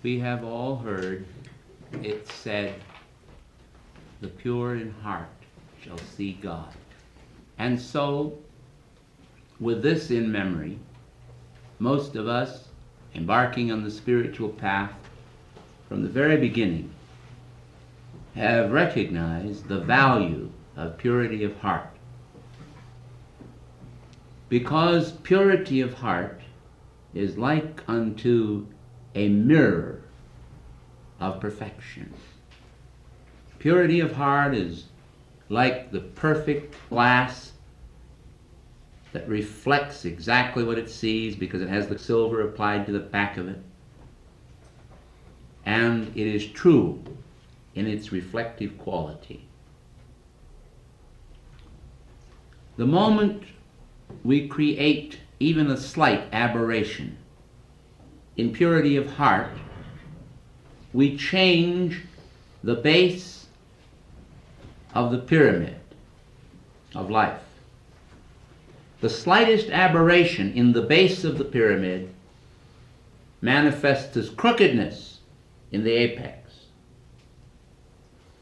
We have all heard it said, the pure in heart shall see God. And so, with this in memory, most of us, embarking on the spiritual path from the very beginning, have recognized the value of purity of heart. Because purity of heart is like unto a mirror of perfection. Purity of heart is like the perfect glass that reflects exactly what it sees because it has the silver applied to the back of it. And it is true in its reflective quality. The moment we create even a slight aberration in purity of heart, we change the base of the pyramid of life. The slightest aberration in the base of the pyramid manifests as crookedness in the apex.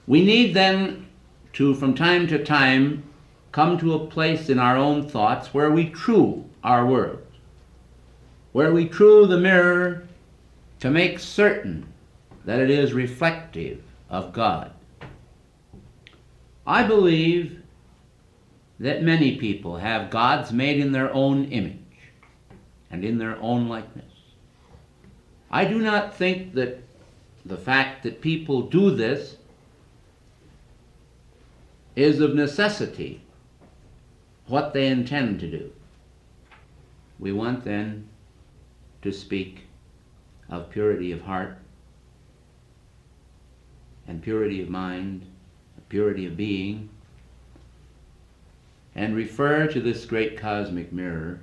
We need then to, from time to time, come to a place in our own thoughts where we true our world, where we true the mirror to make certain that it is reflective of God. I believe that many people have gods made in their own image and in their own likeness. I do not think that the fact that people do this is of necessity what they intend to do. We want then to speak of purity of heart and purity of mind, purity of being, and refer to this great cosmic mirror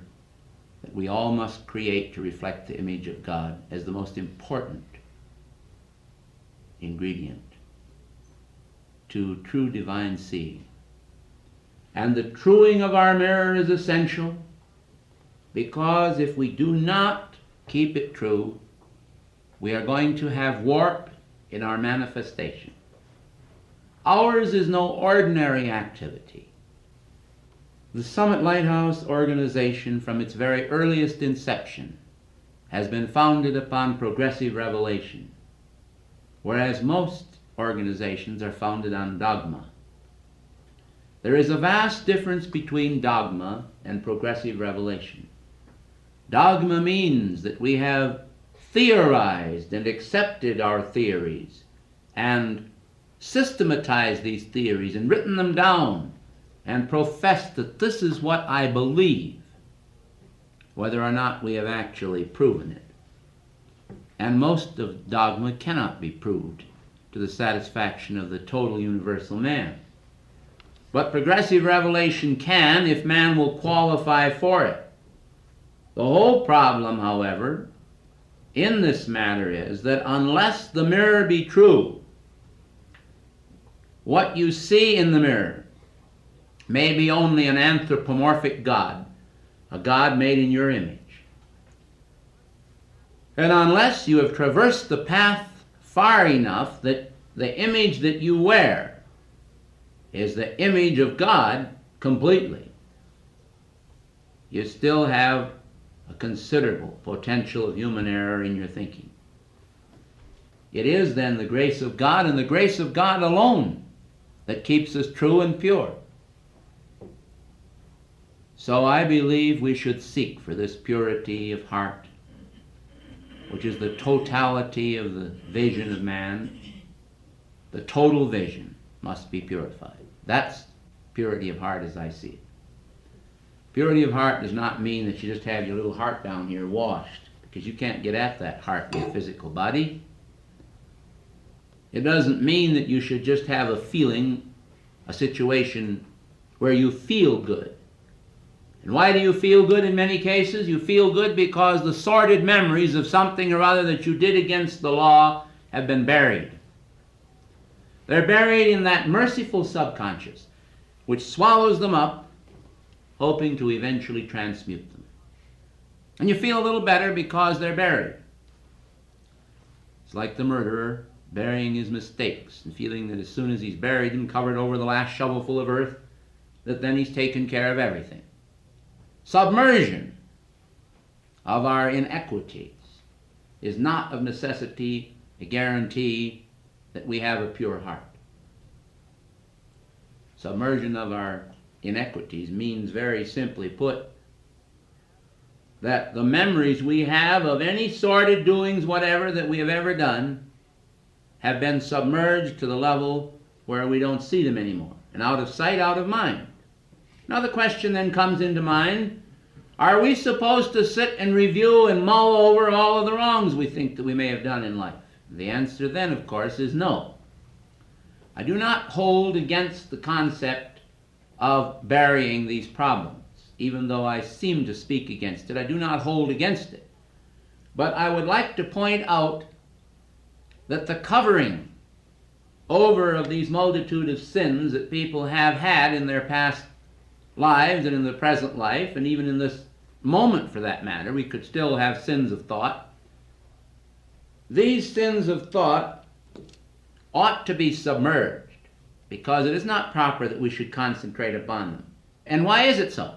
that we all must create to reflect the image of God as the most important ingredient to true divine seeing. And the truing of our mirror is essential because if we do not keep it true, we are going to have warp in our manifestation. Ours is no ordinary activity. The Summit Lighthouse organization, from its very earliest inception, has been founded upon progressive revelation, whereas most organizations are founded on dogma. There is a vast difference between dogma and progressive revelation. Dogma means that we have theorized and accepted our theories and systematized these theories and written them down and professed that this is what I believe, whether or not we have actually proven it. And most of dogma cannot be proved to the satisfaction of the total universal man. But progressive revelation can if man will qualify for it. The whole problem, however, in this matter is that unless the mirror be true, what you see in the mirror may be only an anthropomorphic God, a God made in your image. And unless you have traversed the path far enough that the image that you wear is the image of God completely, you still have a considerable potential of human error in your thinking. It is then the grace of God and the grace of God alone that keeps us true and pure. So I believe we should seek for this purity of heart, which is the totality of the vision of man. The total vision must be purified. That's purity of heart as I see it. Purity of heart does not mean that you just have your little heart down here washed, because you can't get at that heart with your physical body. It doesn't mean that you should just have a feeling, a situation where you feel good. And why do you feel good in many cases? You feel good because the sordid memories of something or other that you did against the law have been buried. They're buried in that merciful subconscious, which swallows them up, hoping to eventually transmute them. And you feel a little better because they're buried. It's like the murderer burying his mistakes and feeling that as soon as he's buried them, covered over the last shovelful of earth, that then he's taken care of everything. Submersion of our inequities is not of necessity a guarantee that we have a pure heart. Submersion of our inequities means, very simply put, that the memories we have of any sordid doings whatever that we have ever done have been submerged to the level where we don't see them anymore. And out of sight, out of mind. Now the question then comes into mind, are we supposed to sit and review and mull over all of the wrongs we think that we may have done in life? The answer then, of course, is no. I do not hold against the concept of burying these problems. Even though I seem to speak against it, I do not hold against it. But I would like to point out that the covering over of these multitude of sins that people have had in their past lives and in the present life, and even in this moment for that matter, we could still have sins of thought. These sins of thought ought to be submerged, because it is not proper that we should concentrate upon them. And why is it so?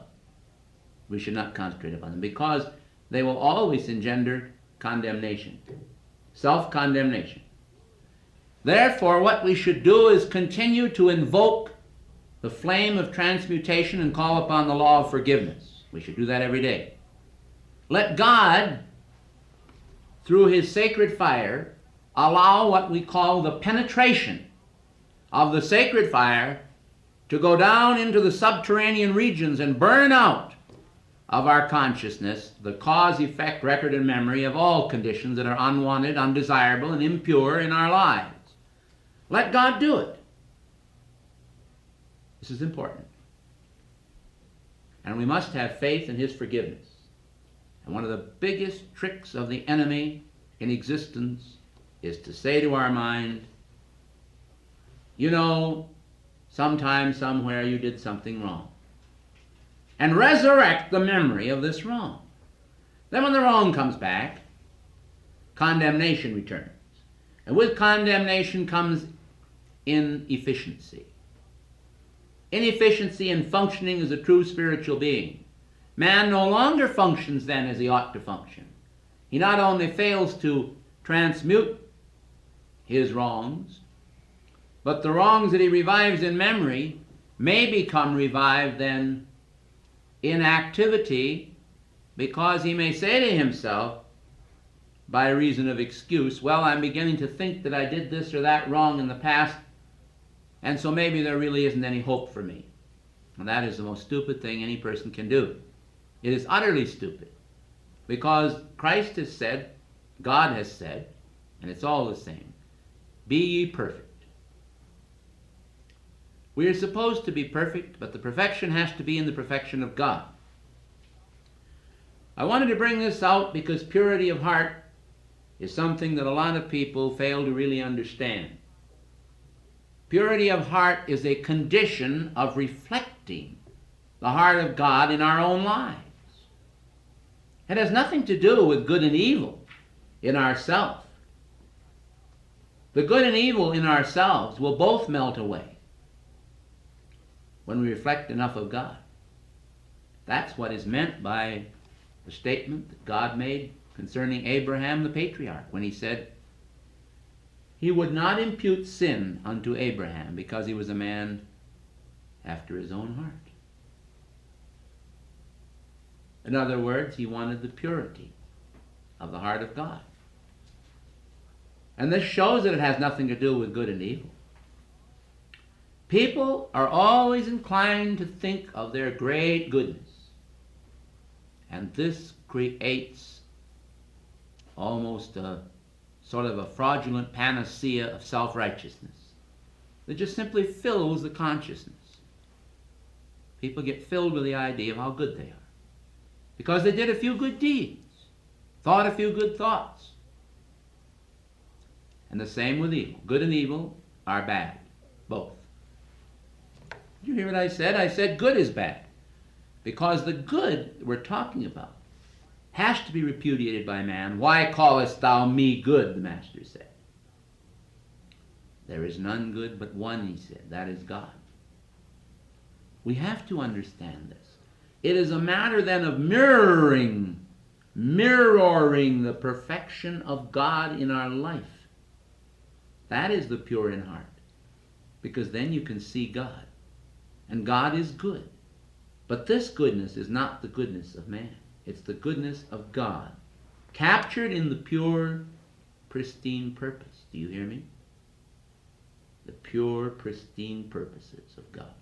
We should not concentrate upon them, because they will always engender condemnation, self-condemnation. Therefore, what we should do is continue to invoke the flame of transmutation and call upon the law of forgiveness. We should do that every day. Let God, through his sacred fire, allow what we call the penetration of the sacred fire to go down into the subterranean regions and burn out of our consciousness the cause, effect, record, and memory of all conditions that are unwanted, undesirable, and impure in our lives. Let God do it. This is important. And we must have faith in his forgiveness. And one of the biggest tricks of the enemy in existence is to say to our mind, you know, sometime, somewhere you did something wrong. And resurrect the memory of this wrong. Then when the wrong comes back, condemnation returns. And with condemnation comes inefficiency. Inefficiency in functioning as a true spiritual being. Man no longer functions then as he ought to function. He not only fails to transmute his wrongs, but the wrongs that he revives in memory may become revived then in activity, because he may say to himself, by reason of excuse, well, I'm beginning to think that I did this or that wrong in the past, and so maybe there really isn't any hope for me. And that is the most stupid thing any person can do. It is utterly stupid, because Christ has said, God has said, and it's all the same, be ye perfect. We are supposed to be perfect, but the perfection has to be in the perfection of God. I wanted to bring this out because purity of heart is something that a lot of people fail to really understand. Purity of heart is a condition of reflecting the heart of God in our own lives. It has nothing to do with good and evil in ourselves. The good and evil in ourselves will both melt away when we reflect enough of God. That's what is meant by the statement that God made concerning Abraham the patriarch, when he said he would not impute sin unto Abraham because he was a man after his own heart. In other words, he wanted the purity of the heart of God. And this shows that it has nothing to do with good and evil. People are always inclined to think of their great goodness. And this creates almost a sort of a fraudulent panacea of self-righteousness that just simply fills the consciousness. People get filled with the idea of how good they are because they did a few good deeds, thought a few good thoughts. And the same with evil. Good and evil are bad, both. Did you hear what I said? I said good is bad. Because the good we're talking about has to be repudiated by man. Why callest thou me good, the Master said. There is none good but one, he said. That is God. We have to understand this. It is a matter then of mirroring the perfection of God in our life. That is the pure in heart. Because then you can see God. And God is good. But this goodness is not the goodness of man. It's the goodness of God, captured in the pure, pristine purpose. Do you hear me? The pure, pristine purposes of God.